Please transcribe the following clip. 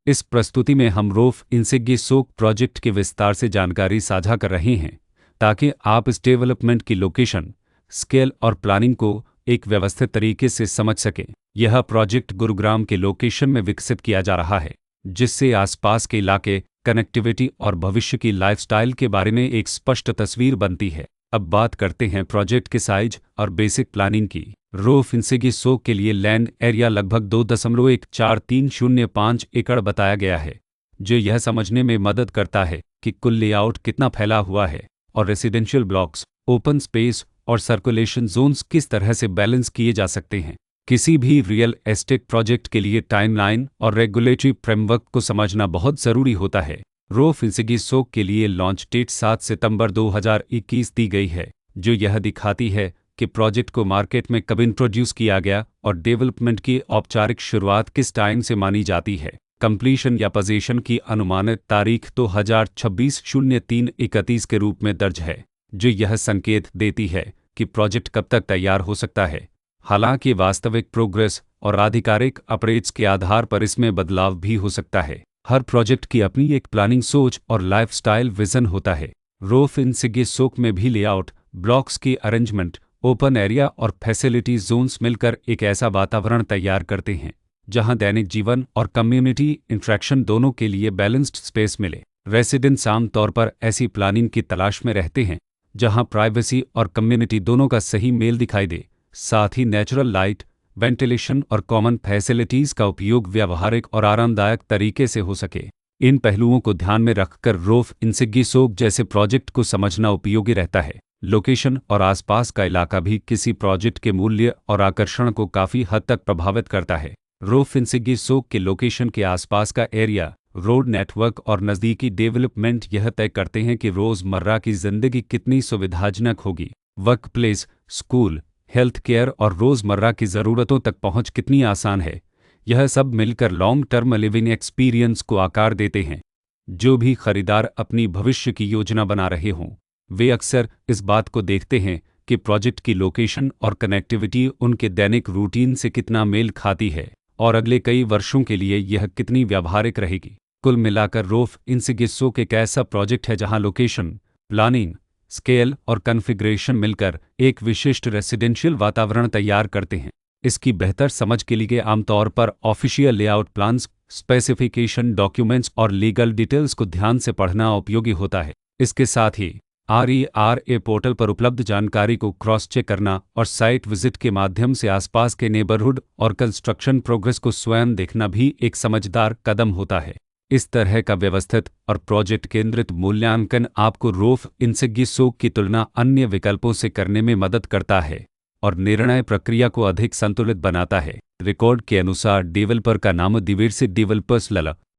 इस प्रस्तुति में हम रोफ इंसिगी सोक प्रोजेक्ट के विस्तार से जानकारी साझा कर रहे हैं ताकि आप इस डेवलपमेंट की लोकेशन, स्केल और प्लानिंग को एक व्यवस्थित तरीके से समझ सकें। यह प्रोजेक्ट गुरुग्राम के लोकेशन में विकसित किया जा रहा है, जिससे आसपास के इलाके, कनेक्टिविटी और भविष्य की लाइफस्टाइल के बारे में एक स्पष्ट तस्वीर बनती है। अब बात करते हैं प्रोजेक्ट के साइज और बेसिक प्लानिंग की। रोफ इंसिगी सोक के लिए लैंड एरिया लगभग 2.14305 एकड़ बताया गया है, जो यह समझने में मदद करता है कि कुल लेआउट कितना फैला हुआ है और रेसिडेंशियल ब्लॉक्स, ओपन स्पेस और सर्कुलेशन जोन्स किस तरह से बैलेंस किए जा सकते हैं। किसी भी रियल एस्टेट प्रोजेक्ट के लिए टाइमलाइन और रेगुलेटरी फ्रेमवर्क को समझना बहुत ज़रूरी होता है। रोफ इंसिगी सोक के लिए लॉन्च डेट 7 सितंबर 2021 दी गई है, जो यह दिखाती है कि प्रोजेक्ट को मार्केट में कब इंट्रोड्यूस किया गया और डेवलपमेंट की औपचारिक शुरुआत किस टाइम से मानी जाती है। कंप्लीशन या पोजीशन की अनुमानित तारीख 2026-03-31 के रूप में दर्ज है, जो यह संकेत देती है कि प्रोजेक्ट कब तक तैयार हो सकता है। हालांकि वास्तविक प्रोग्रेस और आधिकारिक अपडेट्स के आधार पर इसमें बदलाव भी हो सकता है। हर प्रोजेक्ट की अपनी एक प्लानिंग सोच और लाइफस्टाइल विजन होता है। रोफ इंसिगी सोक में भी लेआउट, ब्लॉक्स की अरेंजमेंट, ओपन एरिया और फैसिलिटी जोन्स मिलकर एक ऐसा वातावरण तैयार करते हैं जहां दैनिक जीवन और कम्युनिटी इंटरेक्शन दोनों के लिए बैलेंस्ड स्पेस मिले। रेसिडेंट्स आमतौर पर ऐसी प्लानिंग की तलाश में रहते हैं जहां प्राइवेसी और कम्युनिटी दोनों का सही मेल दिखाई दे, साथ ही नेचुरल लाइट, वेंटिलेशन और कॉमन फैसिलिटीज़ का उपयोग व्यावहारिक और आरामदायक तरीके से हो सके। इन पहलुओं को ध्यान में रखकर रोफ इंसिगी सोक जैसे प्रोजेक्ट को समझना उपयोगी रहता है। लोकेशन और आसपास का इलाका भी किसी प्रोजेक्ट के मूल्य और आकर्षण को काफ़ी हद तक प्रभावित करता है। रोफ इंसिगी सोक के लोकेशन के आसपास का एरिया, रोड नेटवर्क और नज़दीकी डेवलपमेंट यह तय करते हैं कि रोज़मर्रा की ज़िंदगी कितनी सुविधाजनक होगी। Work place, school, health care और रोज़मर्रा की ज़रूरतों तक पहुंच कितनी आसान है। यह सब मिलकर लॉन्ग टर्म लिविंग एक्सपीरियंस को आकार देते हैं। जो भी खरीदार अपनी भविष्य की योजना बना रहे हों, वे अक्सर इस बात को देखते हैं कि प्रोजेक्ट की लोकेशन और कनेक्टिविटी उनके दैनिक रूटीन से कितना मेल खाती है और अगले कई वर्षों के लिए यह कितनी व्यावहारिक रहेगी। कुल मिलाकर रोफ इंसिगी सोक एक ऐसा प्रोजेक्ट है जहां लोकेशन, प्लानिंग, स्केल और कॉन्फ़िगरेशन मिलकर एक विशिष्ट रेसिडेंशियल वातावरण तैयार करते हैं। इसकी बेहतर समझ के लिए आमतौर पर official layout plans, specification documents और लीगल डिटेल्स को ध्यान से पढ़ना उपयोगी होता है। इसके साथ ही RERA पोर्टल पर उपलब्ध जानकारी को क्रॉस चेक करना और साइट विजिट के माध्यम से आसपास के नेबरहुड और कंस्ट्रक्शन प्रोग्रेस को स्वयं देखना भी एक समझदार कदम होता है। इस तरह का व्यवस्थित और प्रोजेक्ट केंद्रित मूल्यांकन आपको रोफ इंसिगी सोक की तुलना अन्य विकल्पों से करने में मदद करता है और निर्णय प्रक्रिया को अधिक संतुलित बनाता है। रिकॉर्ड के अनुसार डेवलपर का नाम दिवेर से डेवलपर्स लला